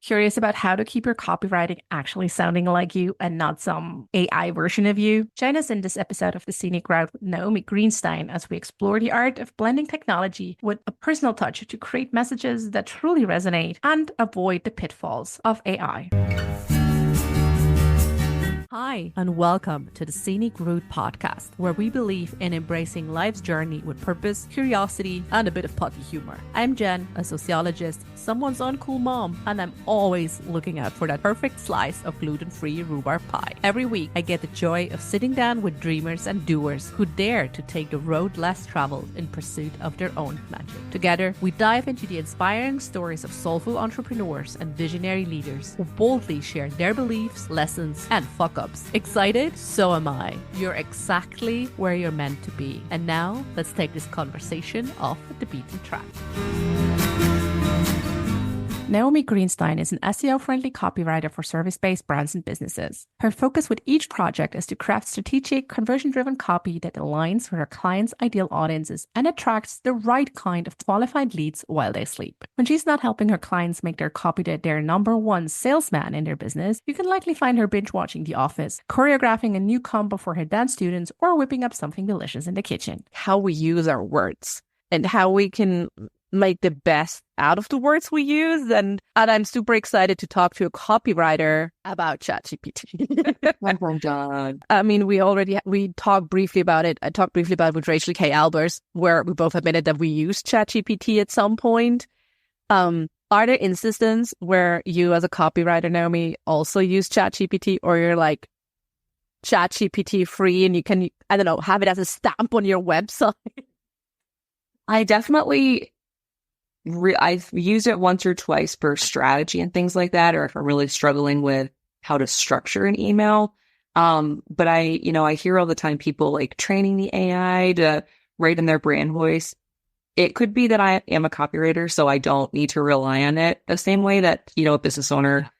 Curious about how to keep your copywriting actually sounding like you and not some AI version of you? Join us in this episode of the Scenic Route with Naomi Greenstein as we explore the art of blending technology with a personal touch to create messages that truly resonate and avoid the pitfalls of AI. Hi, and welcome to the Scenic Route podcast, where we believe in embracing life's journey with purpose, curiosity, and a bit of potty humor. I'm Jen, a sociologist, someone's uncool mom, and I'm always looking out for that perfect slice of gluten-free rhubarb pie. Every week, I get the joy of sitting down with dreamers and doers who dare to take the road less traveled in pursuit of their own magic. Together, we dive into the inspiring stories of soulful entrepreneurs and visionary leaders who boldly share their beliefs, lessons, and fuck-ups. Excited? So am I. You're exactly where you're meant to be. And now, let's take this conversation off the beaten track. Naomi Greenstein is an SEO-friendly copywriter for service-based brands and businesses. Her focus with each project is to craft strategic, conversion-driven copy that aligns with her clients' ideal audiences and attracts the right kind of qualified leads while they sleep. When she's not helping her clients make their copy their number one salesman in their business, you can likely find her binge-watching The Office, choreographing a new combo for her dance students, or whipping up something delicious in the kitchen. How we use our words and how we can make the best out of the words we use. And I'm super excited to talk to a copywriter about ChatGPT. I'm done. I mean, we talked briefly about it. I talked briefly about it with Rachel K. Albers, where we both admitted that we used ChatGPT at some point. Are there instances where you as a copywriter, Naomi, also use ChatGPT, or you're like ChatGPT free and you can, I don't know, have it as a stamp on your website? I definitely I've used it once or twice for strategy and things like that, or if I'm really struggling with how to structure an email. But I hear all the time people like training the AI to write in their brand voice. It could be that I am a copywriter, so I don't need to rely on it the same way that, a business owner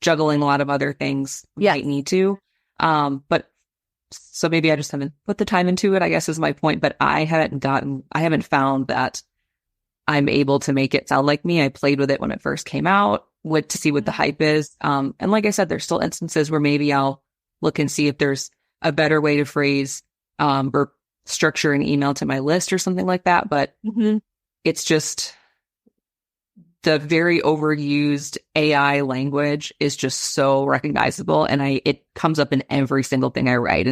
juggling a lot of other things might need to. But so maybe I just haven't put the time into it, I guess is my point. But I haven't found that I'm able to make it sound like me. I played with it when it first came out to see what the hype is. And like I said, there's still instances where maybe I'll look and see if there's a better way to phrase or structure an email to my list or something like that. But it's just the very overused AI language is just so recognizable. And it comes up in every single thing I write.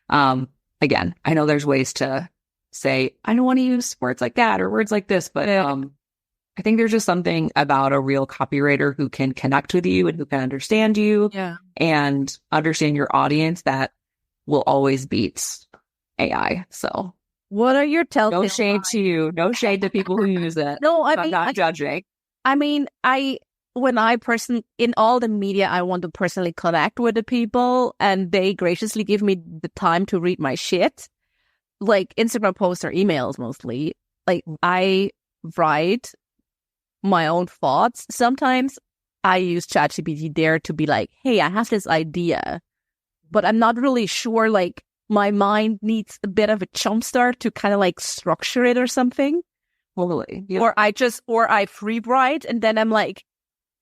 And again, I know there's ways to say, I don't want to use words like that or words like this, but I think there's just something about a real copywriter who can connect with you and who can understand you and understand your audience that will always beat AI. So what are your telltale No shade to you. No shade to people who use it. No, I'm not judging. I mean, in all the media, I want to personally connect with the people and they graciously give me the time to read my shit. Like Instagram posts or emails mostly. Like I write my own thoughts. Sometimes I use ChatGPT there to be like, hey, I have this idea, but I'm not really sure. Like my mind needs a bit of a jump start to kind of like structure it or something. Totally. Yeah. Or I free write and then I'm like,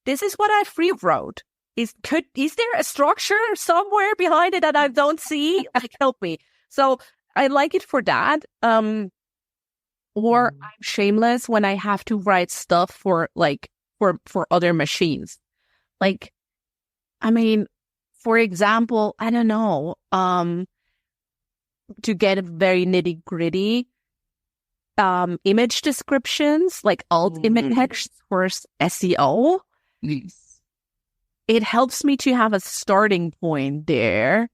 this is what I free wrote. Is there a structure somewhere behind it that I don't see? Like help me. So I like it for that. Or I'm shameless when I have to write stuff for other machines. Like, I mean, for example, I don't know, to get a very nitty gritty, image descriptions, like alt image text for SEO. Yes. It helps me to have a starting point there.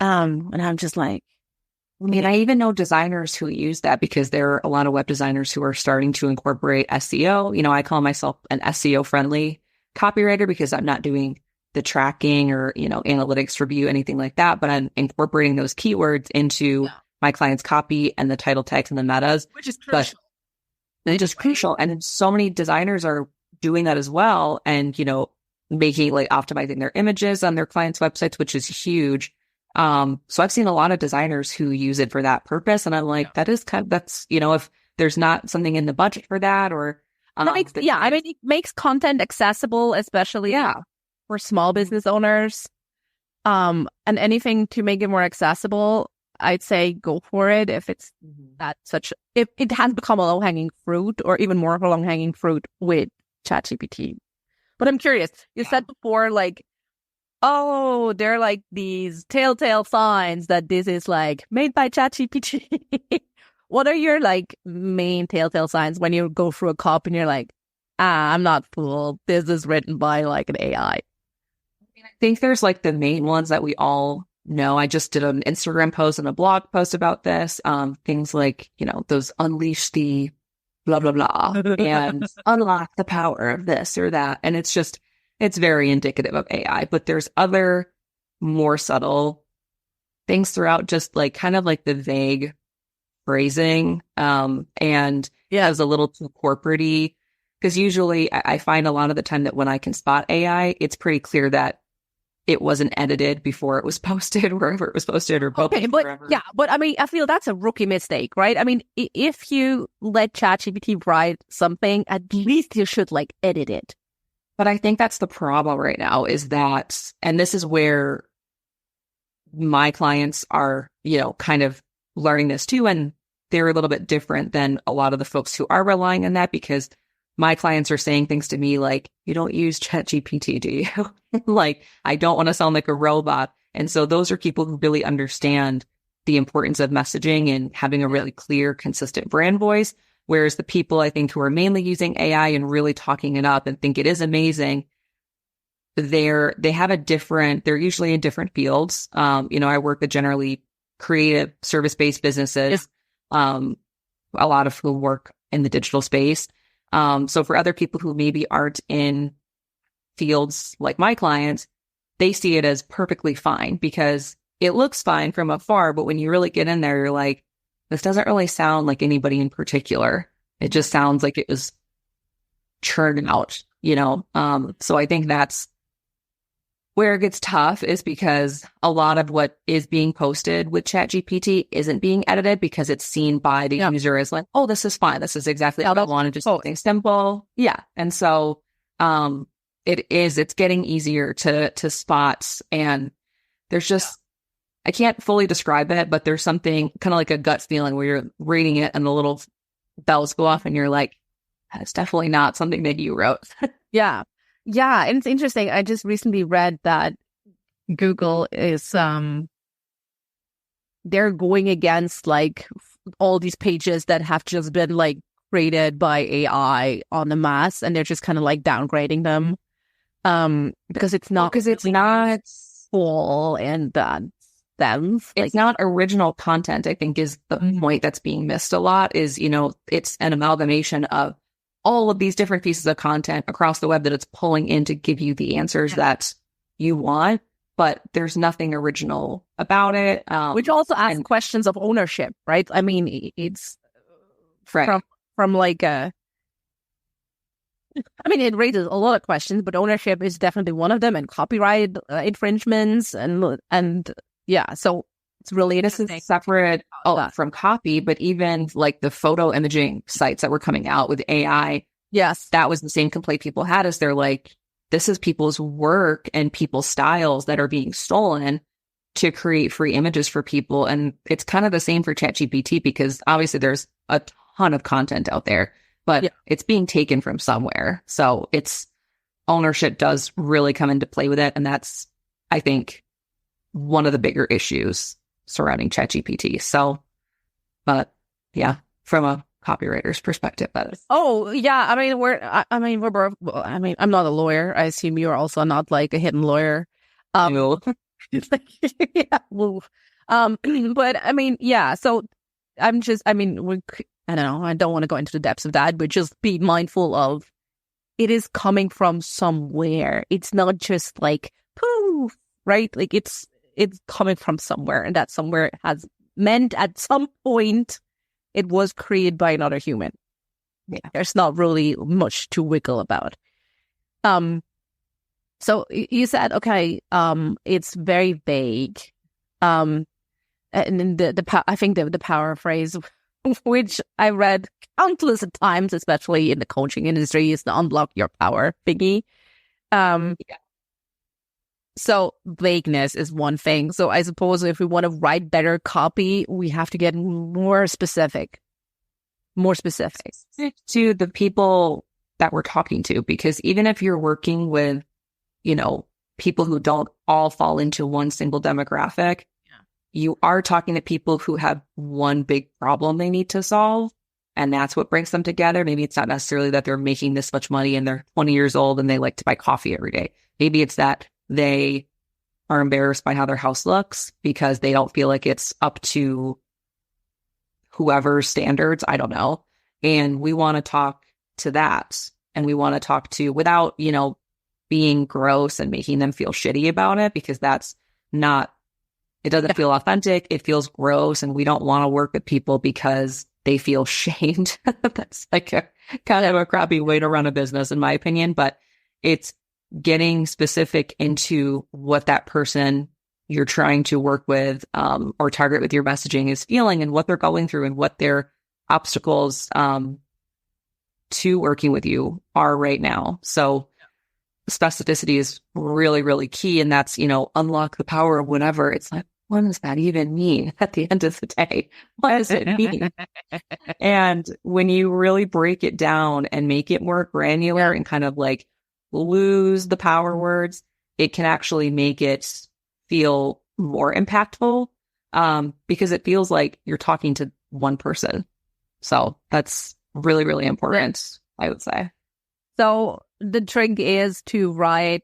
And I'm just like, I mean, I even know designers who use that because there are a lot of web designers who are starting to incorporate SEO. I call myself an SEO friendly copywriter because I'm not doing the tracking or, analytics review, anything like that, but I'm incorporating those keywords into my client's copy and the title text and the metas. Which is crucial. It's just crucial. And so many designers are doing that as well. And, making optimizing their images on their clients' websites, which is huge. So I've seen a lot of designers who use it for that purpose. And I'm like, that's, if there's not something in the budget for that, or It makes content accessible, especially for small business owners. And anything to make it more accessible, I'd say go for it. If it's if it has become a low-hanging fruit, or even more of a low-hanging fruit with ChatGPT. But I'm curious, you said before, like, oh, they're like these telltale signs that this is like made by ChatGPT. What are your like main telltale signs when you go through a copy and you're like, I'm not fooled. This is written by like an AI. I think there's like the main ones that we all know. I just did an Instagram post and a blog post about this. Things like, those unleash the blah, blah, blah, and unlock the power of this or that. And it's very indicative of AI, but there's other more subtle things throughout, just like kind of like the vague phrasing, and as a little too corporate-y, because usually I find a lot of the time that when I can spot AI, it's pretty clear that it wasn't edited before it was posted, wherever it was posted, or published. But I mean, I feel that's a rookie mistake, right? I mean, if you let ChatGPT write something, at least you should like edit it. But I think that's the problem right now, is that, and this is where my clients are, kind of learning this too, and they're a little bit different than a lot of the folks who are relying on that, because my clients are saying things to me like, you don't use ChatGPT, do you? Like, I don't want to sound like a robot. And so those are people who really understand the importance of messaging and having a really clear, consistent brand voice. Whereas the people I think who are mainly using AI and really talking it up and think it is amazing, they're usually in different fields. I work with generally creative service-based businesses, a lot of who work in the digital space. So for other people who maybe aren't in fields like my clients, they see it as perfectly fine because it looks fine from afar. But when you really get in there, you're like, this doesn't really sound like anybody in particular. It just sounds like it was churned out, So I think that's where it gets tough, is because a lot of what is being posted with ChatGPT isn't being edited because it's seen by the user as like, oh, this is fine. This is exactly what I wanted. Just something simple. Yeah. And so it's getting easier to spot, and there's just, I can't fully describe it, but there's something kind of like a gut feeling where you're reading it and the little bells go off and you're like, that's definitely not something that you wrote. Yeah. Yeah. And it's interesting. I just recently read that Google is, they're going against like all these pages that have just been like created by AI on the mass, and they're just kind of like downgrading them. Because it's not full and it's not original content, I think, is the point that's being missed a lot. Is, it's an amalgamation of all of these different pieces of content across the web that it's pulling in to give you the answers that you want, but there's nothing original about it. Which also asks questions of ownership, right? I mean, it's from like it raises a lot of questions, but ownership is definitely one of them, and copyright infringements and yeah, so it's really interesting. This is separate from copy, but even like the photo imaging sites that were coming out with AI, yes, that was the same complaint people had. Is they're like, this is people's work and people's styles that are being stolen to create free images for people. And it's kind of the same for ChatGPT, because obviously there's a ton of content out there, but it's being taken from somewhere. So it's ownership does really come into play with it. And that's, I think, one of the bigger issues surrounding ChatGPT. So, but yeah, from a copywriter's perspective, that is. Oh yeah, we're both. Well, I'm not a lawyer. I assume you're also not like a hidden lawyer. No. Yeah. Well, but yeah. So I'm just. I don't know. I don't want to go into the depths of that, but just be mindful of it is coming from somewhere. It's not just like poof, right? Like it's coming from somewhere, and that somewhere has meant at some point it was created by another human. Yeah, there's not really much to wiggle about. So you said, okay, it's very vague. And I think the power phrase which I read countless of times, especially in the coaching industry, is the unblock your power thingy. So vagueness is one thing. So I suppose if we want to write better copy, we have to get more specific. To the people that we're talking to, because even if you're working with, people who don't all fall into one single demographic, you are talking to people who have one big problem they need to solve. And that's what brings them together. Maybe it's not necessarily that they're making this much money and they're 20 years old and they like to buy coffee every day. Maybe it's that they are embarrassed by how their house looks because they don't feel like it's up to whoever's standards. I don't know. And we want to talk to that. And we want to talk to, without, being gross and making them feel shitty about it, because that's not, it doesn't feel authentic. It feels gross. And we don't want to work with people because they feel shamed. That's like a kind of a crappy way to run a business, in my opinion. But it's getting specific into what that person you're trying to work with or target with your messaging is feeling and what they're going through and what their obstacles to working with you are right now. So specificity is really, really key. And that's, unlock the power of whatever. It's like, what does that even mean at the end of the day? What does it mean? And when you really break it down and make it more granular and kind of like lose the power words, it can actually make it feel more impactful because it feels like you're talking to one person. So that's really, really important, I would say. So the trick is to write,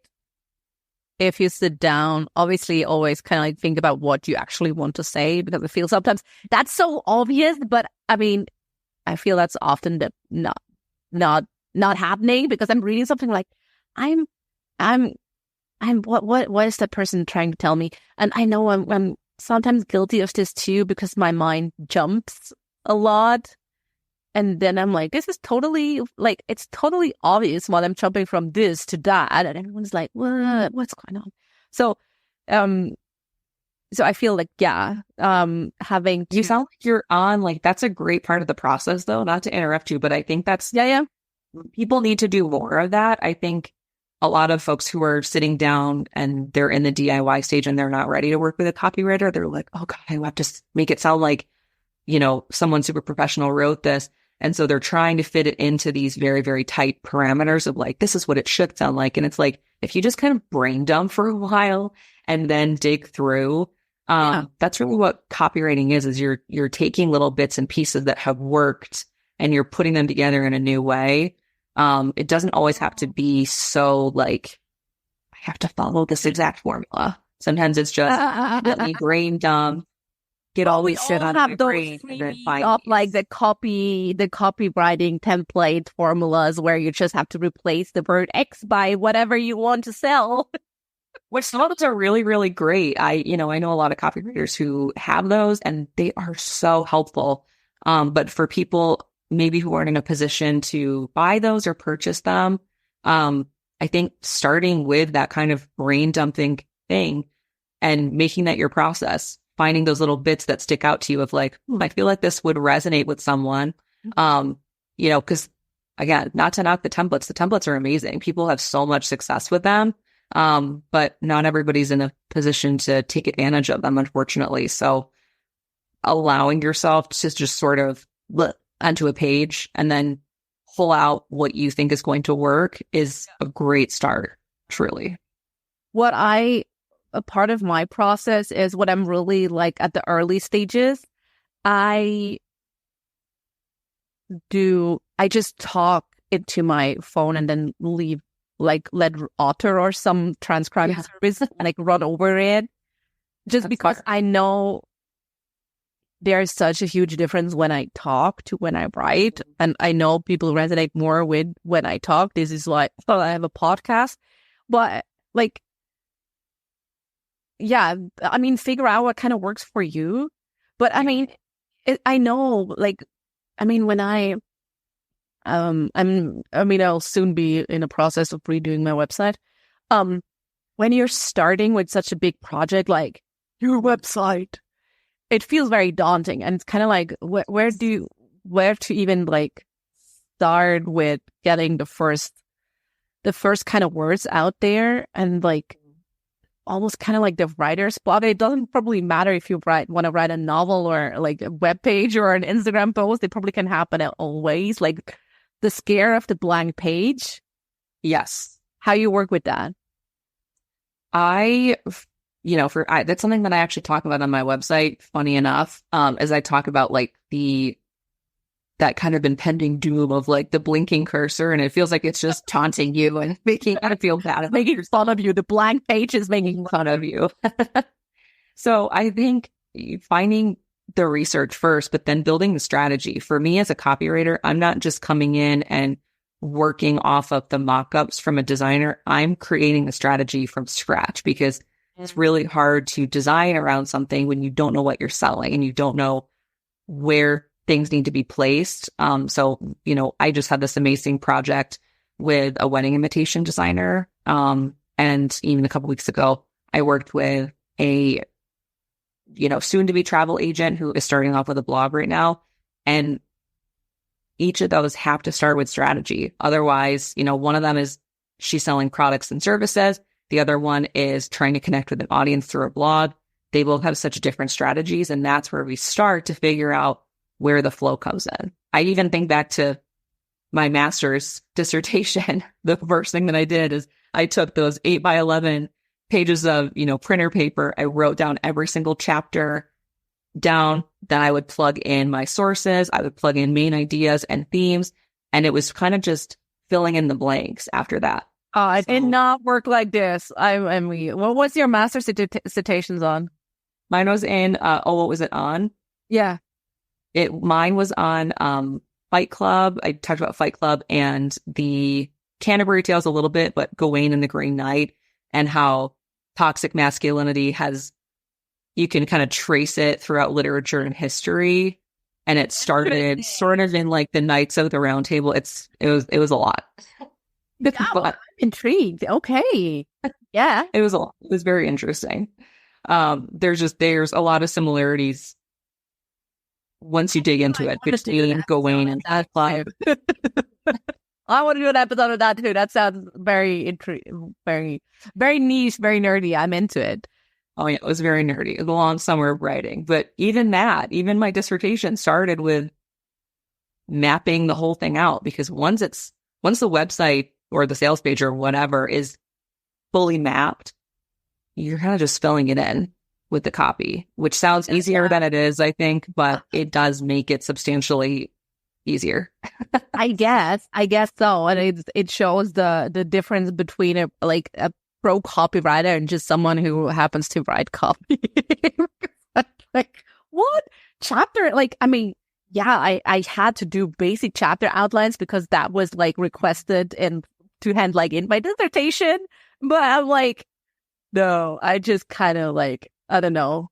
if you sit down, obviously always kind of like think about what you actually want to say, because it feels sometimes that's so obvious, but I mean, I feel that's often not happening, because I'm reading something like, what is that person trying to tell me? And I know I'm sometimes guilty of this too, because my mind jumps a lot. And then I'm like, this is totally, like, it's totally obvious while I'm jumping from this to that. And everyone's like, what's going on? So I feel like, having to... You sound like you're on, like, that's a great part of the process, though, not to interrupt you, but I think that's... Yeah. People need to do more of that. I think a lot of folks who are sitting down and they're in the DIY stage and they're not ready to work with a copywriter, they're like, oh God, I have to make it sound like, someone super professional wrote this. And so they're trying to fit it into these very, very tight parameters of like, this is what it should sound like. And it's like, if you just kind of brain dump for a while and then dig through, that's really what copywriting is you're taking little bits and pieces that have worked and you're putting them together in a new way. It doesn't always have to be so like, I have to follow this exact formula. Sometimes it's just let me brain dump. Get all these shit out of my brain and then find like the copywriting template formulas where you just have to replace the word X by whatever you want to sell. Which some of those are really, really great. I know a lot of copywriters who have those and they are so helpful. But for people maybe who aren't in a position to buy those or purchase them, I think starting with that kind of brain dumping thing and making that your process, finding those little bits that stick out to you of like, I feel like this would resonate with someone. Because again, not to knock the templates are amazing. People have so much success with them. But not everybody's in a position to take advantage of them, unfortunately. So allowing yourself to just sort of look onto a page and then pull out what you think is going to work is a great start, truly. A part of my process is what I'm really like at the early stages. I just talk into my phone and then let Otter or some transcribing service like run over it. Just because I know there's such a huge difference when I talk to when I write. And I know people resonate more with when I talk. This is like, I have a podcast. But like, yeah, I mean, figure out what kind of works for you. But I mean, I know, like, I mean, when I'll soon be in a process of redoing my website. When you're starting with such a big project like your website, it feels very daunting, and it's kind of like where to even like start with getting the first kind of words out there, and like almost kind of like the writer's block. It doesn't probably matter if you want to write a novel or like a web page or an Instagram post. It probably can happen always. Like the scare of the blank page. Yes. How you work with that? That's something that I actually talk about on my website. Funny enough, as I talk about like that kind of impending doom of like the blinking cursor, and it feels like it's just taunting you and making you feel bad, making fun of you. The blank page is making fun of you. So I think finding the research first, but then building the strategy. For me as a copywriter, I'm not just coming in and working off of the mock-ups from a designer. I'm creating a strategy from scratch, because it's really hard to design around something when you don't know what you're selling and you don't know where things need to be placed. So, I just had this amazing project with a wedding invitation designer. And even a couple weeks ago, I worked with a, soon to be travel agent who is starting off with a blog right now. And each of those have to start with strategy. Otherwise, one of them is she's selling products and services. The other one is trying to connect with an audience through a blog. They both have such different strategies. And that's where we start to figure out where the flow comes in. I even think back to my master's dissertation. The first thing that I did is I took those 8x11 pages of, printer paper. I wrote down every single chapter down. Then I would plug in my sources. I would plug in main ideas and themes. And it was kind of just filling in the blanks after that. I did not work like this. What was your master's dissertations on? Mine was in, what was it on? Yeah. Mine was on Fight Club. I talked about Fight Club and the Canterbury Tales a little bit, but Gawain and the Green Knight, and how toxic masculinity you can kind of trace it throughout literature and history. And it started sort of in like the Knights of the Round Table. It was a lot. Yeah, I'm intrigued. Okay. Yeah. It was a lot. It was very interesting. There's a lot of similarities once you dig into it between Gawain and that club. I want to do an episode of that too. That sounds very intriguing, very, very niche, very nerdy. I'm into it. Oh yeah, it was very nerdy. It was a long summer of writing. But even my dissertation started with mapping the whole thing out, because once the website or the sales page or whatever is fully mapped, you're kind of just filling it in with the copy, which sounds easier than it is, I think, but it does make it substantially easier. I guess so. And it shows the difference between a pro copywriter and just someone who happens to write copy. Like, what chapter? Like, I mean, yeah, I had to do basic chapter outlines because that was like requested and to hand like in my dissertation. But I'm like, no, I just kind of like, I don't know.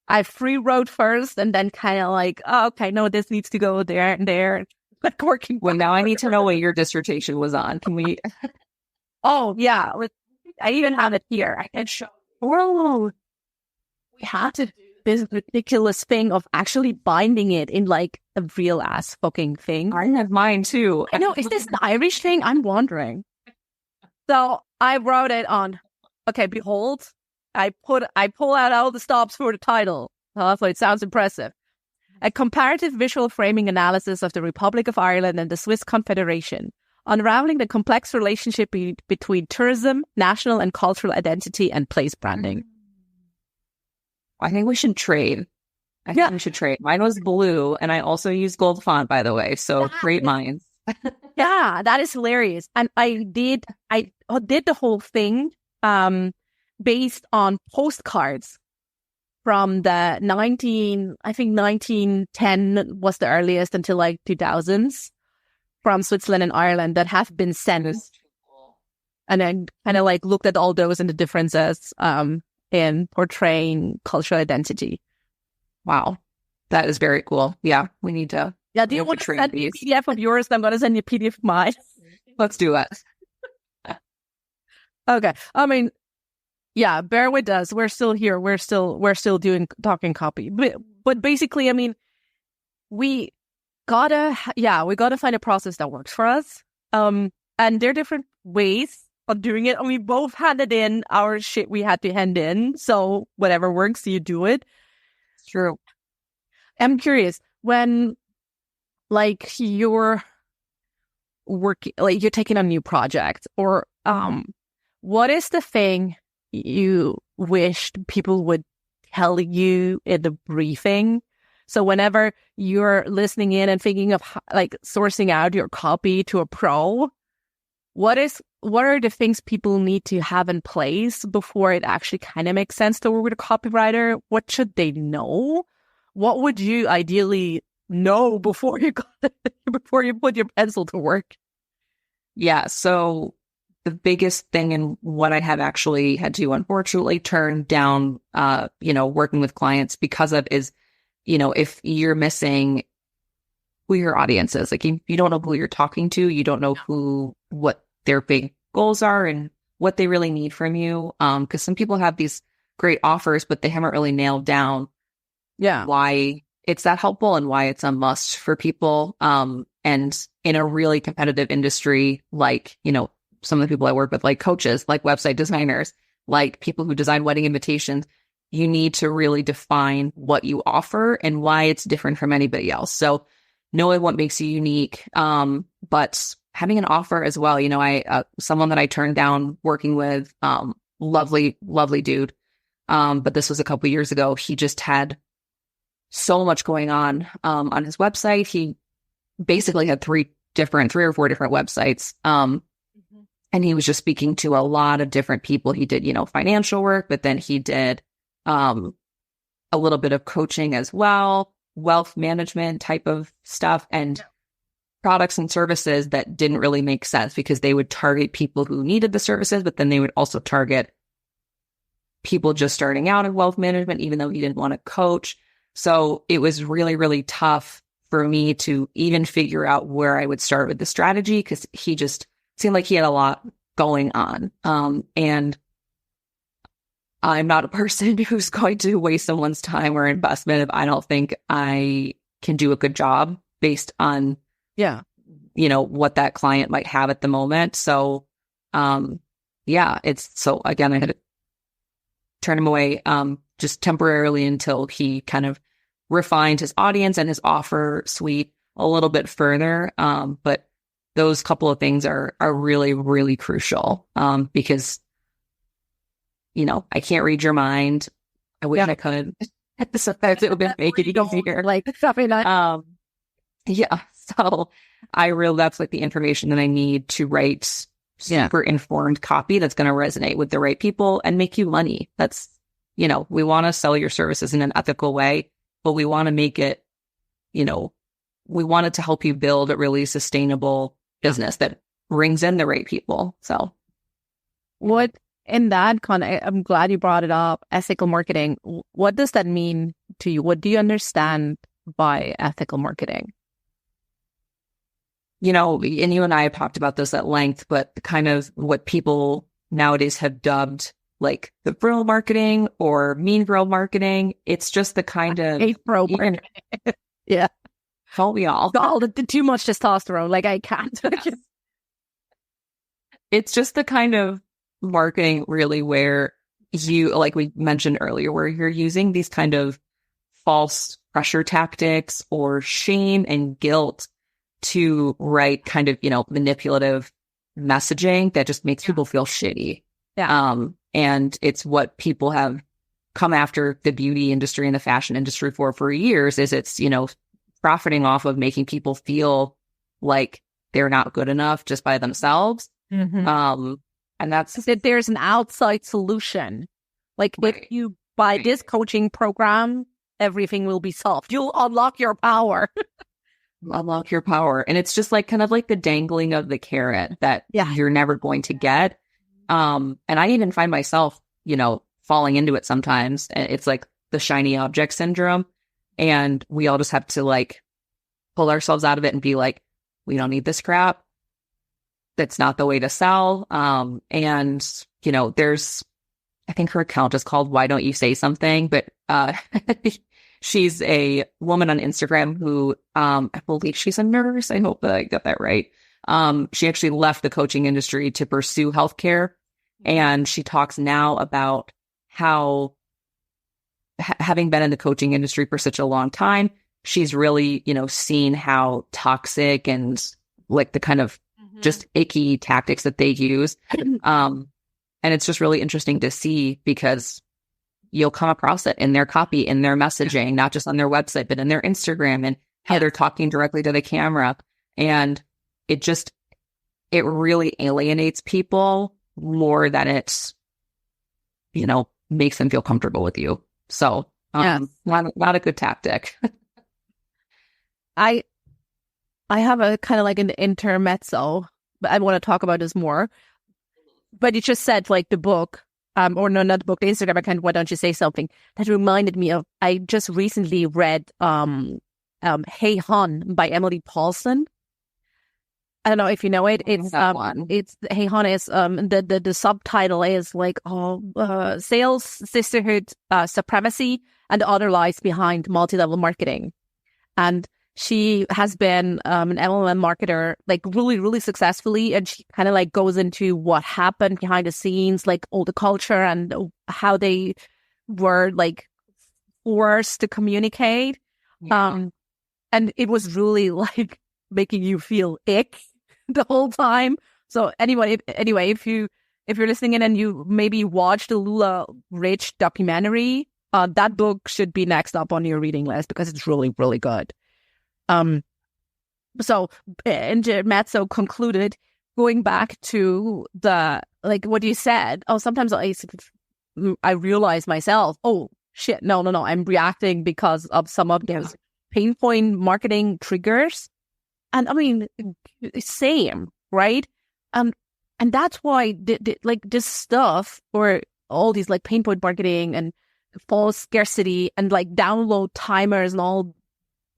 I free wrote first and then kind of like, oh, okay, no, this needs to go there and there. Like working. Well, now I need to know what your dissertation was on. Can we? Oh, yeah. I even have it here. I can show. Oh, we had to do this ridiculous thing of actually binding it in like a real ass fucking thing. I have mine too. I know. Is this the Irish thing? I'm wondering. So I wrote it on. Okay, behold. I pull out all the stops for the title. So it sounds impressive. A comparative visual framing analysis of the Republic of Ireland and the Swiss Confederation, unraveling the complex relationship between tourism, national and cultural identity, and place branding. I think we should trade. We should trade. Mine was blue, and I also used gold font, by the way. So great minds. Yeah, that is hilarious. And I did the whole thing. Based on postcards from the 1910 was the earliest until like 2000s from Switzerland and Ireland that have been sent. And then kind of like looked at all those and the differences in portraying cultural identity. Wow. That is very cool. Yeah, we need to. Yeah, do you want to send me a PDF of yours? I'm going to send you a PDF of mine. Let's do it. Okay. I mean, Yeah, bear with us. We're still here. We're still doing talking copy. But basically, I mean, we gotta find a process that works for us. And there are different ways of doing it. And we both handed in our shit we had to hand in. So whatever works, you do it. True. I'm curious, when like you're working, like you're taking a new project, or what is the thing you wished people would tell you in the briefing? So whenever you're listening in and thinking of like sourcing out your copy to a pro, what are the things people need to have in place before it actually kind of makes sense to work with a copywriter? What should they know? What would you ideally know before you before you put your pencil to work? Yeah. So the biggest thing, and what I have actually had to unfortunately turn down, working with clients because of, is, if you're missing who your audience is, like you don't know who you're talking to, you don't know what their big goals are and what they really need from you. Because some people have these great offers, but they haven't really nailed down why it's that helpful and why it's a must for people. And in a really competitive industry, like, some of the people I work with, like coaches, like website designers, like people who design wedding invitations, you need to really define what you offer and why it's different from anybody else. So knowing what makes you unique, but having an offer as well. Someone that I turned down working with, lovely, lovely dude. But this was a couple years ago. He just had so much going on his website. He basically had three or four different websites. And he was just speaking to a lot of different people. He did, financial work, but then he did a little bit of coaching as well, wealth management type of stuff, and products and services that didn't really make sense because they would target people who needed the services, but then they would also target people just starting out in wealth management, even though he didn't want to coach. So it was really, really tough for me to even figure out where I would start with the strategy, because he just seemed like he had a lot going on. And I'm not a person who's going to waste someone's time or investment if I don't think I can do a good job based on, what that client might have at the moment. So, so again, I had to turn him away, just temporarily until he kind of refined his audience and his offer suite a little bit further. But those couple of things are really, really crucial, because, I can't read your mind. I wish I could. Sometimes it would make it easier. Like something like So I realized that's like the information that I need to write super informed copy that's going to resonate with the right people and make you money. That's, we want to sell your services in an ethical way, but we want to make it, we want it to help you build a really sustainable business that brings in the right people. So what in that I'm glad you brought it up, ethical marketing. What does that mean to you? What do you understand by ethical marketing? And you and I have talked about this at length, but kind of what people nowadays have dubbed like the bro marketing or mean girl marketing. It's just the kind of hate bro marketing. Yeah. Don't we all? All the too much testosterone. Like I can't. It's just the kind of marketing really where you, like we mentioned earlier, where you're using these kind of false pressure tactics or shame and guilt to write kind of, manipulative messaging that just makes people feel shitty. Yeah. And it's what people have come after the beauty industry and the fashion industry for years, is it's, profiting off of making people feel like they're not good enough just by themselves. Mm-hmm. And that's that there's an outside solution. Like if you buy this coaching program, everything will be solved. You'll unlock your power. Unlock your power. And it's just like kind of like the dangling of the carrot that you're never going to get. And I even find myself, falling into it sometimes. It's like the shiny object syndrome. And we all just have to like pull ourselves out of it and be like, we don't need this crap. That's not the way to sell. And, there's I think her account is called Why Don't You Say Something? But she's a woman on Instagram who I believe she's a nurse. I hope that I got that right. She actually left the coaching industry to pursue healthcare. And she talks now about how having been in the coaching industry for such a long time, she's really, seen how toxic and like the kind of just icky tactics that they use. And it's just really interesting to see because you'll come across it in their copy, in their messaging, not just on their website, but in their Instagram and how they're talking directly to the camera. And it really alienates people more than it's, makes them feel comfortable with you. So, not a good tactic. I have a kind of like an intermezzo, but I want to talk about this more. But you just said like the book, or no, not the book, the Instagram account, Why Don't You Say Something? That reminded me of, I just recently read Hey Hon by Emily Paulson. I don't know if you know it. It's Hey Hon is the subtitle is like sales, sisterhood, supremacy, and the other lies behind multi-level marketing. And she has been an MLM marketer, like really, really successfully. And she kind of like goes into what happened behind the scenes, like all the culture and how they were like forced to communicate. Yeah. And it was really like making you feel ick the whole time. So anyway, if you're listening in and you maybe watched the Lula Rich documentary, that book should be next up on your reading list because it's really, really good. So Matzo concluded, going back to the, like what you said, sometimes I realize myself, oh shit, no, I'm reacting because of some of those pain point marketing triggers. And I mean, same, right? And that's why like this stuff, or all these like pain point marketing and false scarcity and like download timers and all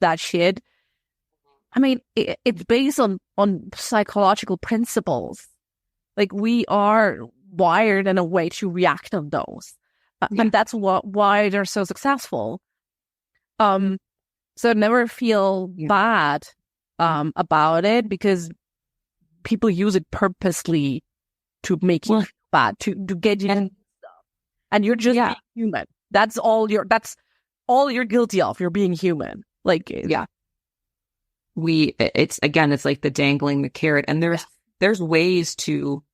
that shit. I mean, it's based on psychological principles. Like we are wired in a way to react on those, and that's why they're so successful. So never feel bad about it, because people use it purposely to make you feel bad, to get you stuff, and you're just being human. That's all you're guilty of. You're being human. Like it's like the dangling the carrot, and there's ways to,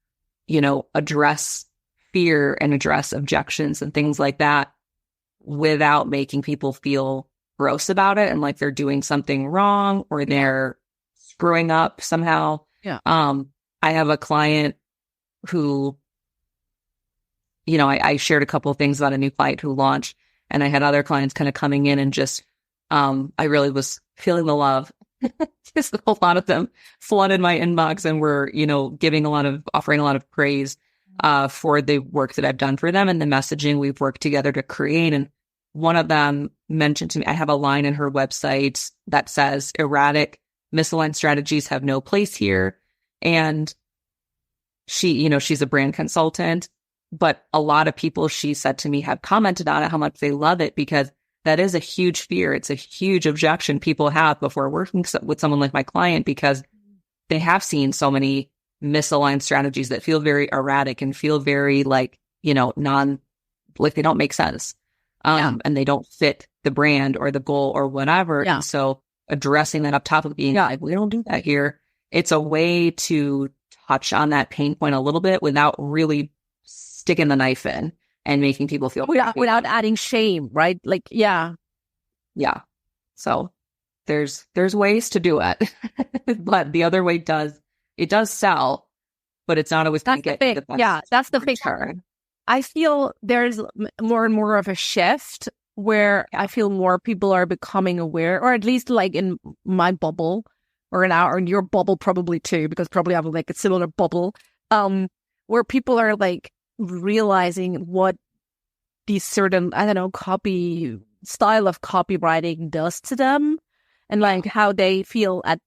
address fear and address objections and things like that without making people feel gross about it and like they're doing something wrong or they're screwing up somehow. Yeah. I have a client who, I shared a couple of things about a new client who launched, and I had other clients kind of coming in and just, I really was feeling the love. Just a lot of them flooded my inbox and were, offering a lot of praise, for the work that I've done for them and the messaging we've worked together to create. And one of them mentioned to me, I have a line in her website that says, erratic, misaligned strategies have no place here. And she, she's a brand consultant, but a lot of people, she said to me, have commented on it, how much they love it, because that is a huge fear. It's a huge objection people have before working with someone like my client, because they have seen so many misaligned strategies that feel very erratic and feel very like, like they don't make sense. And they don't fit the brand or the goal or whatever. Yeah. And so addressing that up top of being like, we don't do that here. It's a way to touch on that pain point a little bit without really sticking the knife in and making people feel without adding shame, right? Like, yeah. So there's ways to do it, but the other way does sell, but it's not always going to get the best. Yeah, that's the return. I feel there's more and more of a shift where I feel more people are becoming aware, or at least like in my bubble, or in your bubble probably too, because probably I have like a similar bubble, where people are like realizing what these certain, I don't know, style of copywriting does to them, and like how they feel at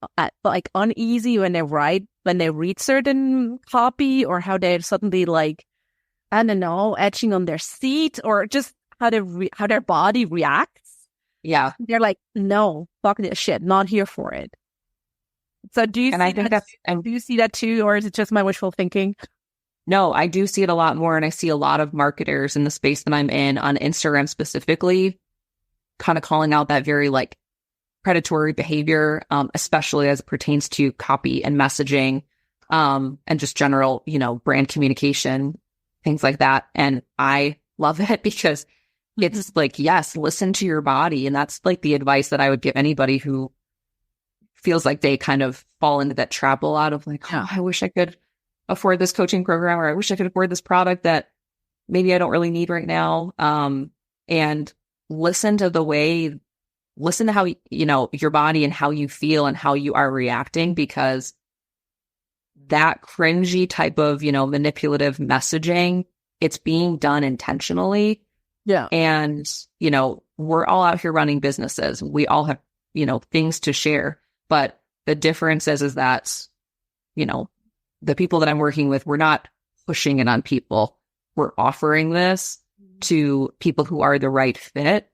like uneasy when they read certain copy, or how they suddenly like I don't know, edging on their seat or just how how their body reacts. Yeah. They're like, no, fuck this shit, not here for it. So do you see that too, or is it just my wishful thinking? No, I do see it a lot more. And I see a lot of marketers in the space that I'm in on Instagram specifically, kind of calling out that very like predatory behavior, especially as it pertains to copy and messaging, and just general, brand communication, things like that. And I love it because it's like, yes, listen to your body. And that's like the advice that I would give anybody who feels like they kind of fall into that trap a lot of like, oh, I wish I could afford this coaching program, or I wish I could afford this product that maybe I don't really need right now. And listen to how, your body and how you feel and how you are reacting, because that cringy type of, manipulative messaging, it's being done intentionally. Yeah. And, we're all out here running businesses. We all have, things to share. But the difference is that, the people that I'm working with, we're not pushing it on people. We're offering this to people who are the right fit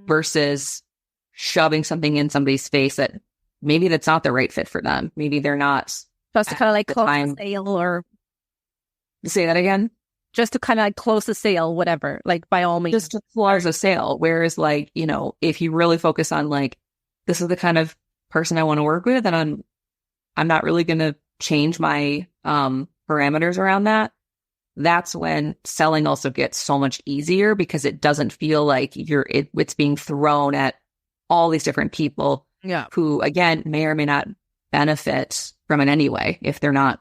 versus shoving something in somebody's face that maybe that's not the right fit for them. Maybe they're not. Just to kind of like close the sale, or say that again. Just to kind of like close the sale, whatever, like by all means. Just to close a sale. Whereas like, if you really focus on like, this is the kind of person I want to work with, and I'm not really going to change my parameters around that. That's when selling also gets so much easier, because it doesn't feel like it's being thrown at all these different people who, again, may or may not benefit from it anyway, if they're not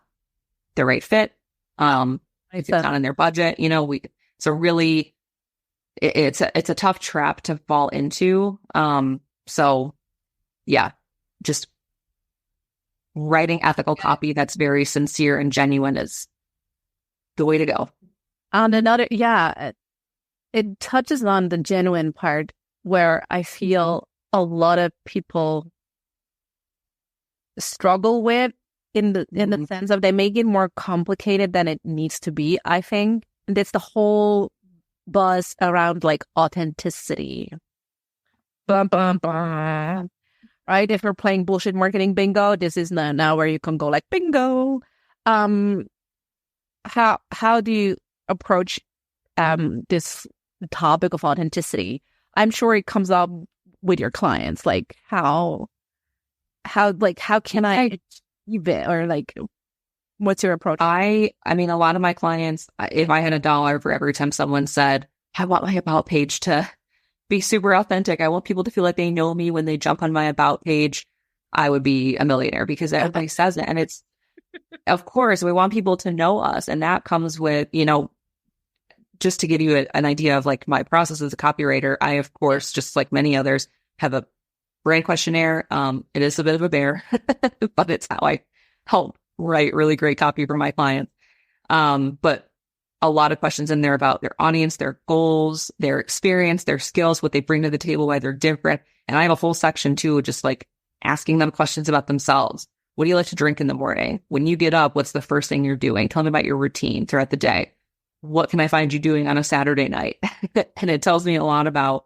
the right fit. If it's not in their budget, so really it's a tough trap to fall into. So yeah, just writing ethical copy that's very sincere and genuine is the way to go. And it touches on the genuine part, where I feel a lot of people struggle with, in the sense of they make it more complicated than it needs to be, I think. And it's the whole buzz around like authenticity. Bum, bum, bum. Right? If you're playing bullshit marketing bingo, this is now where you can go like bingo. How do you approach this topic of authenticity? I'm sure it comes up with your clients. Like how can I achieve it, or like what's your approach? I mean, a lot of my clients, if I had $1 for every time someone said, I want my about page to be super authentic, I want people to feel like they know me when they jump on my about page, I would be a millionaire, because everybody says it. And it's, of course, we want people to know us. And that comes with, just to give you an idea of like my process as a copywriter, I, of course, just like many others, have a brand questionnaire. It is a bit of a bear, but it's how I help write really great copy for my clients. But a lot of questions in there about their audience, their goals, their experience, their skills, what they bring to the table, why they're different. And I have a whole section too, just like asking them questions about themselves. What do you like to drink in the morning? When you get up, what's the first thing you're doing? Tell me about your routine throughout the day. What can I find you doing on a Saturday night? And it tells me a lot about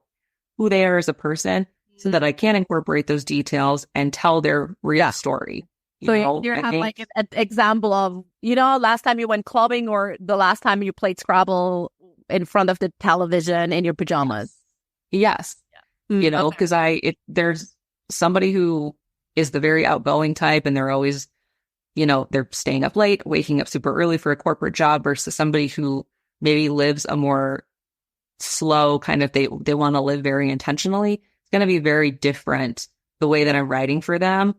who they are as a person, so that I can incorporate those details and tell their real story. You have like an example of, last time you went clubbing, or the last time you played Scrabble in front of the television in your pajamas. Yes. Yeah. Because there's somebody who is the very outgoing type, and they're always, they're staying up late, waking up super early for a corporate job, versus somebody who maybe lives a more slow kind of, they want to live very intentionally. It's going to be very different the way that I'm writing for them.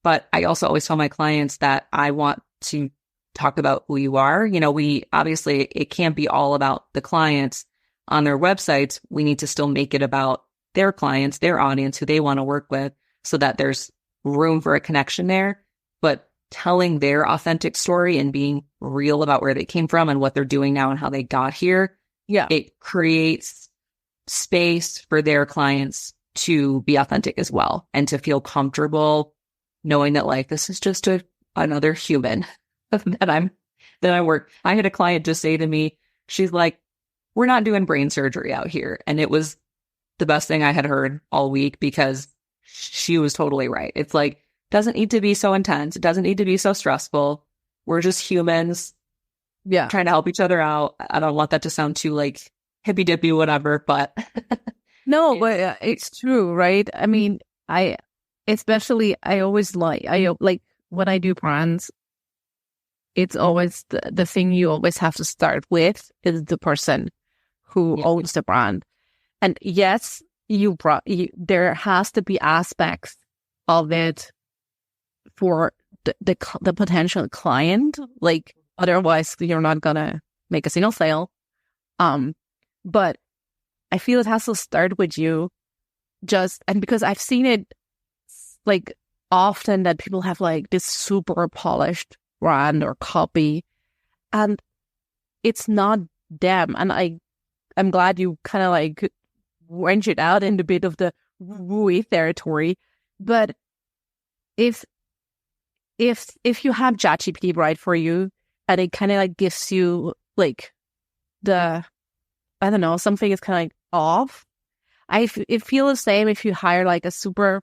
But I also always tell my clients that I want to talk about who you are. We obviously, it can't be all about the clients on their websites. We need to still make it about their clients, their audience, who they want to work with, so that there's room for a connection there. But telling their authentic story and being real about where they came from and what they're doing now and how they got here, it creates space for their clients to be authentic as well, and to feel comfortable knowing that like, this is just another human that I work. I had a client just say to me, She's like, we're not doing brain surgery out here. And it was the best thing I had heard all week because she was totally right. It's like, doesn't need to be so intense. It doesn't need to be so stressful. We're just humans trying to help each other out. I don't want that to sound too like hippy dippy, whatever, but no, but it's true, right? I mean, I always like when I do brands, it's always the thing you always have to start with is the person who owns the brand. And yes, there has to be aspects of it for the potential client, like otherwise you're not gonna make a single sale. But I feel it has to start with you, and because I've seen it like often that people have like this super polished brand or copy, and it's not them. And I'm glad you kind of like ventured out into a bit of the woo territory. But if you have ChatGPT write for you, and it kind of like gives you like I don't know, something is kind of like off. It feels the same if you hire like a super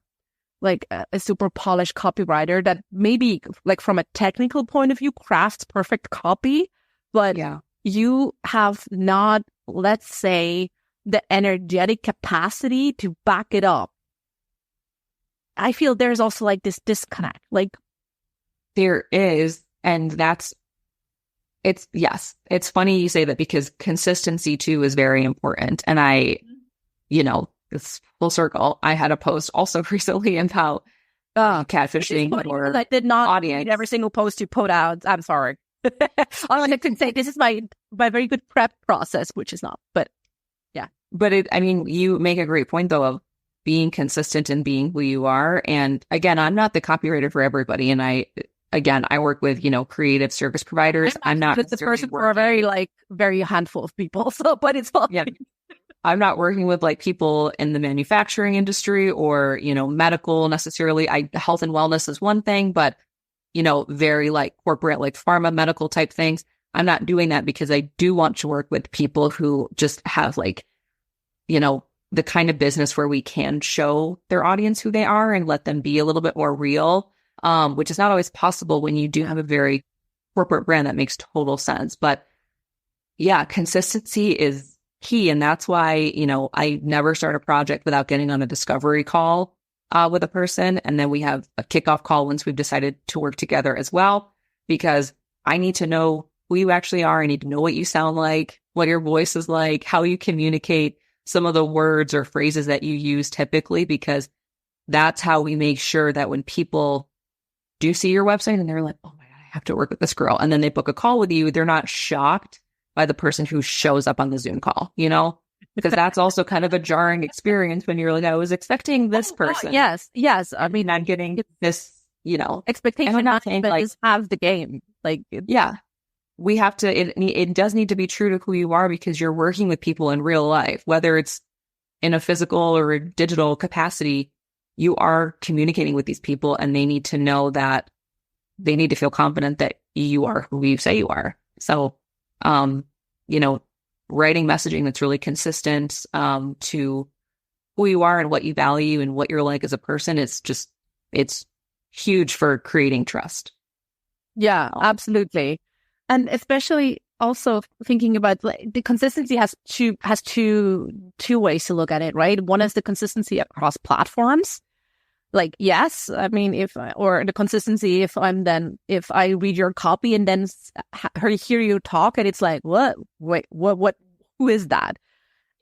polished copywriter that maybe like from a technical point of view crafts perfect copy, but you have not, let's say, the energetic capacity to back it up. I feel there's also like this disconnect. Like there is, and it's funny you say that because consistency too is very important. And it's full circle. I had a post also recently about catfishing or I did not audience. Read every single post you put out. I'm sorry. All I can say, this is my very good prep process, which is not, but yeah. But you make a great point though of being consistent and being who you are. And again, I'm not the copywriter for everybody. And I work with, creative service providers. I'm not the person for a very handful of people. So, but it's fine. Yeah. I'm not working with like people in the manufacturing industry or, medical necessarily. Health and wellness is one thing, but, very like corporate, like pharma, medical type things. I'm not doing that because I do want to work with people who just have like, the kind of business where we can show their audience who they are and let them be a little bit more real. Which is not always possible when you do have a very corporate brand that makes total sense. But yeah, consistency is key. And that's why, I never start a project without getting on a discovery call with a person. And then we have a kickoff call once we've decided to work together as well, because I need to know who you actually are. I need to know what you sound like, what your voice is like, how you communicate, some of the words or phrases that you use typically, because that's how we make sure that when people do see your website and they're like, oh my God, I have to work with this girl. And then they book a call with you. They're not shocked by the person who shows up on the Zoom call, because that's also kind of a jarring experience when you're like, I was expecting this person. Yes. I mean, I'm getting this, expectation management is half the game. We have to, it does need to be true to who you are because you're working with people in real life, whether it's in a physical or a digital capacity. You are communicating with these people and they need to know that they need to feel confident that you are who you say you are. So, writing messaging that's really consistent to who you are and what you value and what you're like as a person, it's huge for creating trust. Yeah, absolutely. And especially also thinking about the consistency has two ways to look at it, right? One is the consistency across platforms. Like, yes, I mean, or the consistency if I read your copy and then hear you talk and it's like, what, wait, what, who is that?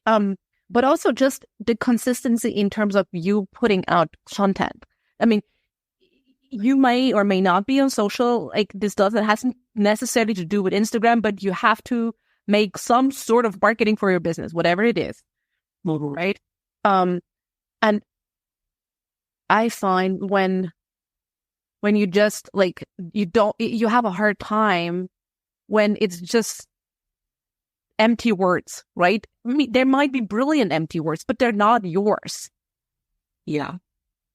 But also just the consistency in terms of you putting out content. I mean, you may or may not be on social, like this hasn't necessarily to do with Instagram, but you have to make some sort of marketing for your business, whatever it is. Right? And I find when you just like, you have a hard time when it's just empty words, right? I mean, there might be brilliant empty words, but they're not yours. Yeah.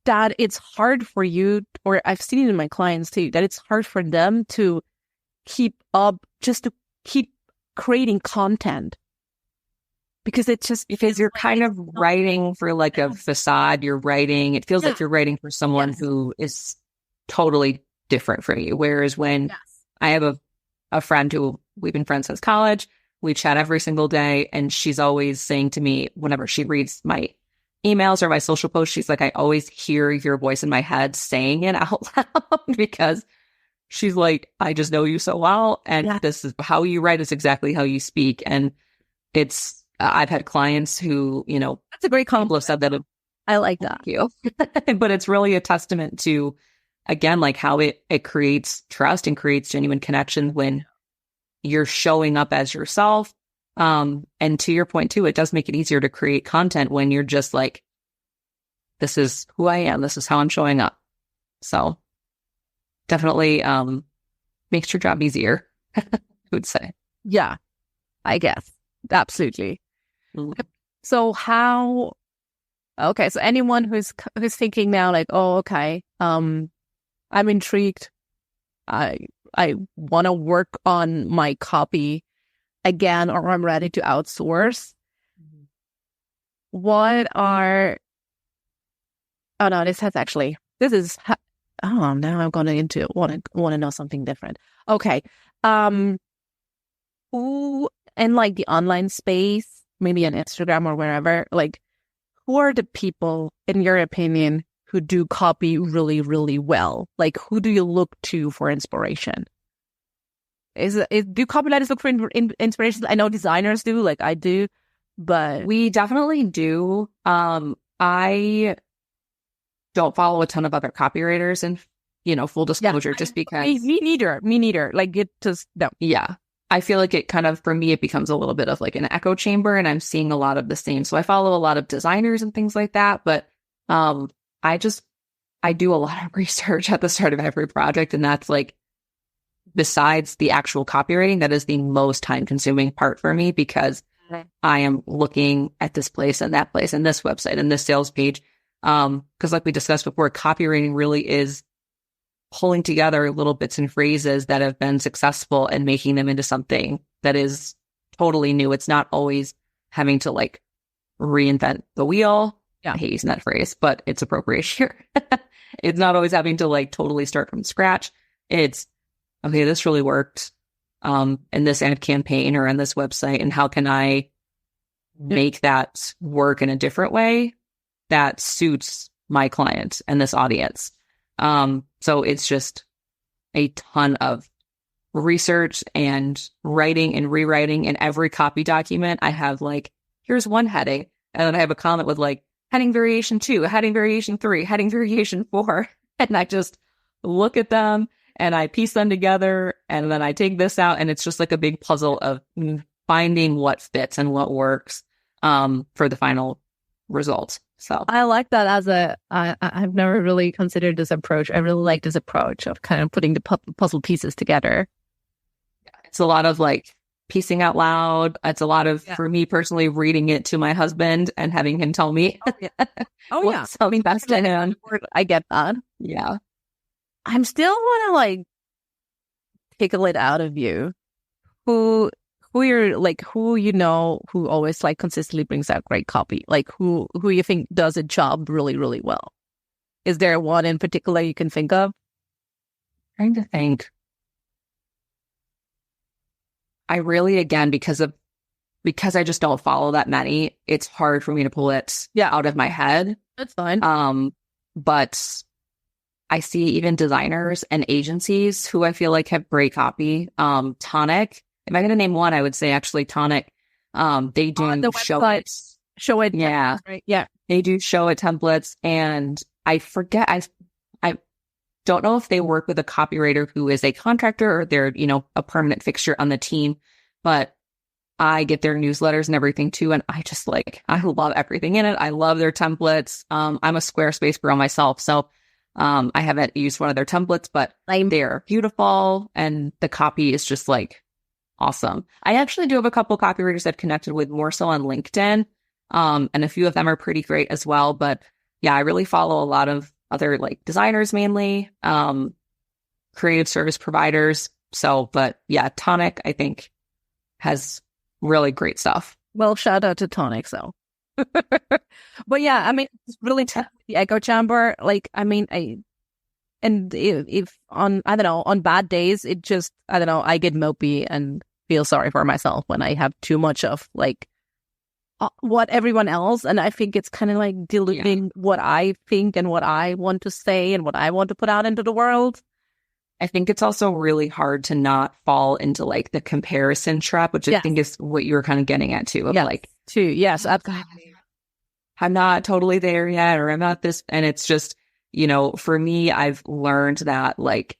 That it's hard for you, or I've seen it in my clients too, that it's hard for them to keep creating content. Because it's just because you're kind of writing for like a facade. You're writing, it feels like you're writing for someone who is totally different from you. Whereas when I have a friend who we've been friends since college, we chat every single day, and she's always saying to me, whenever she reads my emails or my social posts, she's like, I always hear your voice in my head saying it out loud, because she's like, I just know you so well. And this is how you write is exactly how you speak. And it's, I've had clients who, you know, that's a great compliment. People have said that. I like that. Thank you. But it's really a testament to, again, like how it creates trust and creates genuine connection when you're showing up as yourself. And to your point too, it does make it easier to create content when you're just like, this is who I am. This is how I'm showing up. So definitely makes your job easier, I would say. Yeah, I guess. Absolutely. So so anyone who's thinking now like, oh, okay, I'm intrigued. I want to work on my copy again, or I'm ready to outsource. What are, oh no, now I'm going into want to know something different. Okay. Who in like the online space, maybe on Instagram or wherever, like who are the people in your opinion who do copy really, really well? Like who do you look to for inspiration? Do copywriters look for inspiration? I know designers do, like I do, but we definitely do. I don't follow a ton of other copywriters, and full disclosure, just because me neither. Like it just no. Yeah. I feel like it kind of, for me, it becomes a little bit of like an echo chamber, and I'm seeing a lot of the same. So I follow a lot of designers and things like that. But I do a lot of research at the start of every project. And that's like, besides the actual copywriting, that is the most time consuming part for me, because I am looking at this place and that place and this website and this sales page. Because like we discussed before, copywriting really is pulling together little bits and phrases that have been successful and making them into something that is totally new. It's not always having to like reinvent the wheel. Yeah. I hate using that phrase, but it's appropriate here. It's not always having to like totally start from scratch. It's, okay, this really worked in this ad campaign or on this website, and how can I make that work in a different way that suits my client and this audience? So it's just a ton of research and writing and rewriting. In every copy document, I have like, here's one heading, and then I have a comment with like heading variation 2, heading variation 3, heading variation 4. And I just look at them and I piece them together, and then I take this out, and it's just like a big puzzle of finding what fits and what works for the final result. So I like that I've never really considered this approach. I really like this approach of kind of putting the puzzle pieces together. It's a lot of like piecing out loud. It's a lot of, for me personally, reading it to my husband and having him tell me. What's something best to him. I get that. Yeah. I'm still want to like tickle it out of you. Who you're like, who always like consistently brings out great copy, like who you think does a job really, really well? Is there one in particular you can think of? Trying to think. I really, again, because I just don't follow that many, it's hard for me to pull it out of my head. That's fine. But I see even designers and agencies who I feel like have great copy. Tonic. If I'm going to name one, I would say actually Tonic. They do the show it. Yeah. Right. Yeah. They do show it templates, and I forget, I don't know if they work with a copywriter who is a contractor or they're, a permanent fixture on the team, but I get their newsletters and everything too. And I just I love everything in it. I love their templates. I'm a Squarespace girl myself. So I haven't used one of their templates, but they're beautiful. And the copy is just awesome. I actually do have a couple copywriters I've connected with more so on LinkedIn. And a few of them are pretty great as well. But yeah, I really follow a lot of other designers mainly, creative service providers. So, but yeah, Tonic, I think has really great stuff. Well, shout out to Tonic, so. But yeah, I mean, it's really tough with the echo chamber. Like, I mean, if on, I don't know, on bad days, it just, I don't know, I get mopey and feel sorry for myself when I have too much of like what everyone else. And I think it's kind of like diluting what I think and what I want to say and what I want to put out into the world. I think it's also really hard to not fall into like the comparison trap, which I think is what you were kind of getting at too. Of like, yes, absolutely. I'm not totally there yet, or I'm not this. And it's just, you know, for me, I've learned that like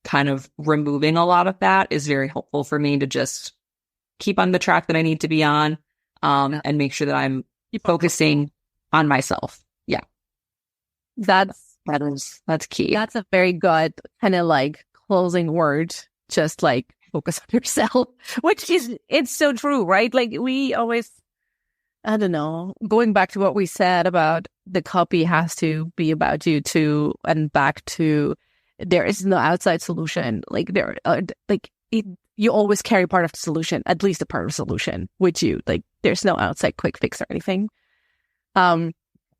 kind of removing a lot of that is very helpful for me to just keep on the track that I need to be on, and make sure that I'm focusing on myself. Yeah. That's key. That's a very good kind of like closing word. Just like focus on yourself, which is, it's so true, right? Like we always, I don't know, going back to what we said about the copy has to be about you too, and back to there is no outside solution. Like you always carry part of the solution, at least a part of the solution with you. Like there's no outside quick fix or anything.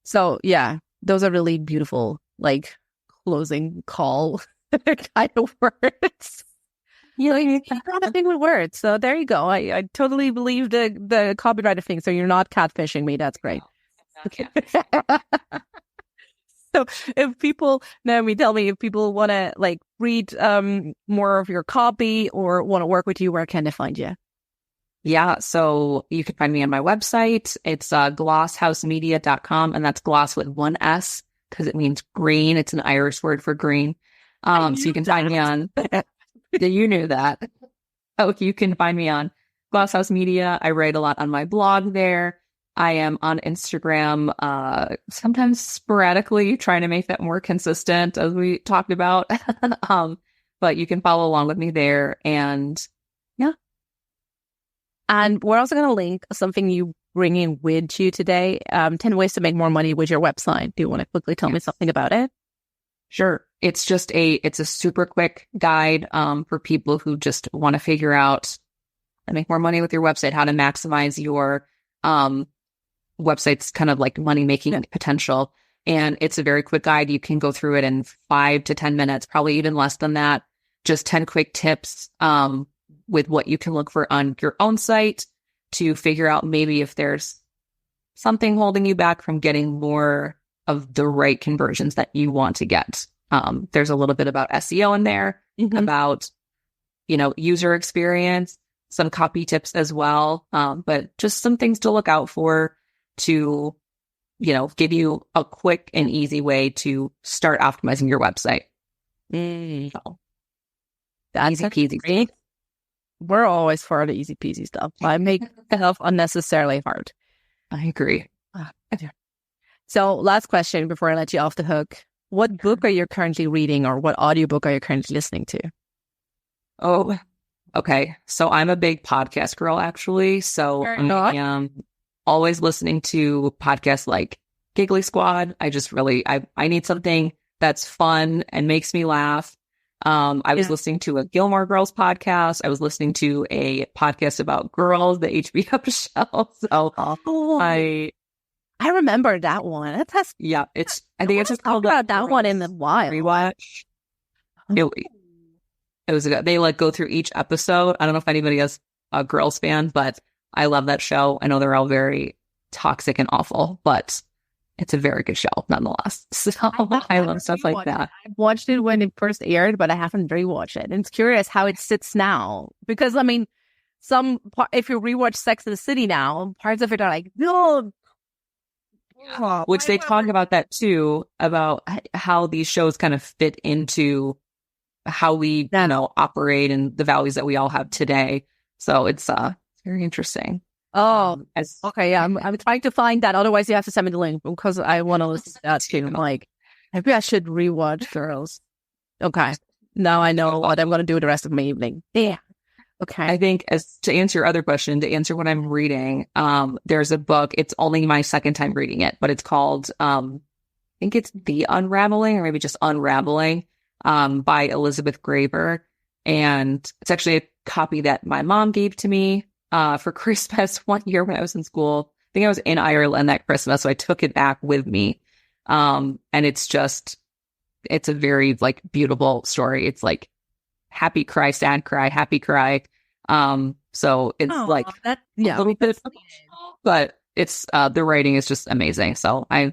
So yeah, those are really beautiful, like closing call kind of words. You're not a thing with words. So there you go. I totally believe the copywriter thing. So you're not catfishing me. That's great. Okay. So if people, Naomi, tell me if people want to like read more of your copy or want to work with you, where can they find you? Yeah. So you can find me on my website. It's glosshousemedia.com, and that's gloss with one S because it means green. It's an Irish word for green. So you can find me on... You knew that. Oh, you can find me on Gloss House Media. I write a lot on my blog there. I am on Instagram, sometimes sporadically, trying to make that more consistent, as we talked about. But you can follow along with me there. And yeah. And we're also going to link something you bring in with you today, 10 ways to make more money with your website. Do you want to quickly tell me something about it? Sure. It's a super quick guide for people who just want to figure out how to make more money with your website, how to maximize your website's kind of like money making potential. And it's a very quick guide. You can go through it in 5 to 10 minutes, probably even less than that. Just 10 quick tips with what you can look for on your own site to figure out maybe if there's something holding you back from getting more of the right conversions that you want to get. There's a little bit about SEO in there, about, user experience, some copy tips as well. But just some things to look out for to, give you a quick and easy way to start optimizing your website. So, that's easy peasy. Great. We're always for the easy peasy stuff. I make stuff unnecessarily hard. I agree. So last question before I let you off the hook. What book are you currently reading, or what audiobook are you currently listening to? Oh, okay. So I'm a big podcast girl, actually. So I am always listening to podcasts like Giggly Squad. I need something that's fun and makes me laugh. I was listening to a Gilmore Girls podcast. I was listening to a podcast about girls, the HBO show. So I remember that one. I think it's just called about that one in a while. Rewatch. It was they like go through each episode. I don't know if anybody is a Girls fan, but I love that show. I know they're all very toxic and awful, but it's a very good show nonetheless. So I love stuff like that. I watched it when it first aired, but I haven't rewatched it. And it's curious how it sits now, because I mean, if you rewatch Sex and the City now, parts of it are like, no. Which they talk about that too, about how these shows kind of fit into how we operate and the values that we all have today. So it's very interesting. Okay, yeah, I'm trying to find that. Otherwise, you have to send me the link because I want to listen to that too. Like, maybe I should rewatch Girls. Okay, now I know what I'm going to do the rest of my evening. Yeah. Okay. I think to answer your other question, to answer what I'm reading, there's a book. It's only my second time reading it, but it's called, I think it's The Unraveling, or maybe just Unraveling, by Elizabeth Graber. And it's actually a copy that my mom gave to me for Christmas one year when I was in school. I think I was in Ireland that Christmas, so I took it back with me. And it's a very like beautiful story. It's like happy cry, sad cry, happy cry. So it's a little bit emotional, but it's the writing is just amazing. So I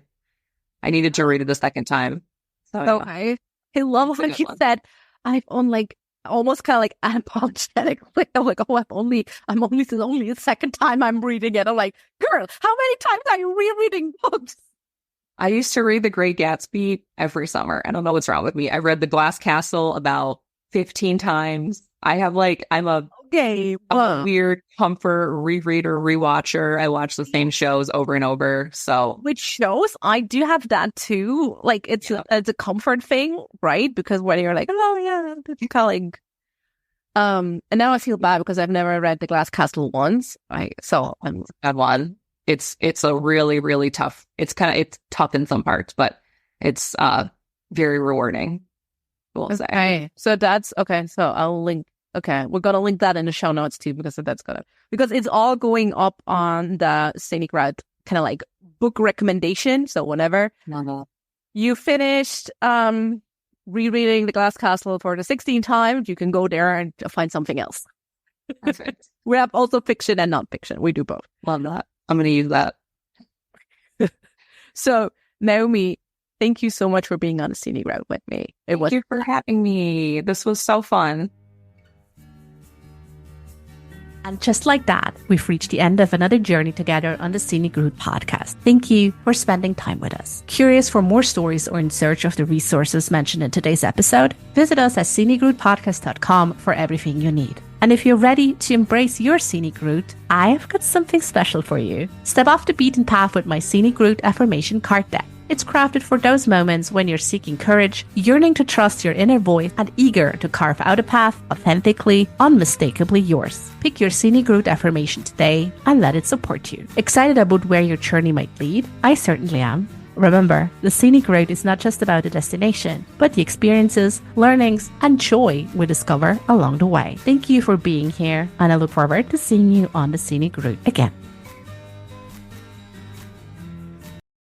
needed to read it a second time. So I love how you said I've on like almost kind of like unapologetically. I'm like, oh, this is only the second time I'm reading it. I'm like, girl, how many times are you rereading books? I used to read The Great Gatsby every summer. I don't know what's wrong with me. I read The Glass Castle about 15 times. I'm a weird comfort rereader, rewatcher. I watch the same shows over and over. So, which shows I do have that too. Like it's a comfort thing, right? Because when you're like, oh yeah, it's kind of like, and now I feel bad because I've never read The Glass Castle once. So I'm that one. It's a really, really tough. It's tough in some parts, but it's very rewarding. We'll say. Okay, so that's okay. So I'll link. Okay, we're gonna link that in the show notes too because it's all going up on the Scenic Route kind of like book recommendation. So whenever you finished rereading The Glass Castle for the 16th time, you can go there and find something else. Perfect. We have also fiction and non-fiction. We do both. Love that. I'm going to use that. So, Naomi, thank you so much for being on the Scenic Route with me. Thank you for having me. This was so fun. And just like that, we've reached the end of another journey together on the Scenic Route podcast. Thank you for spending time with us. Curious for more stories or in search of the resources mentioned in today's episode? Visit us at scenicroutepodcast.com for everything you need. And if you're ready to embrace your scenic route, I've got something special for you. Step off the beaten path with my Scenic Route affirmation card deck. It's crafted for those moments when you're seeking courage, yearning to trust your inner voice, and eager to carve out a path authentically, unmistakably yours. Pick your Scenic Route affirmation today and let it support you. Excited about where your journey might lead? I certainly am. Remember, the Scenic Route is not just about the destination, but the experiences, learnings, and joy we discover along the way. Thank you for being here, and I look forward to seeing you on the Scenic Route again.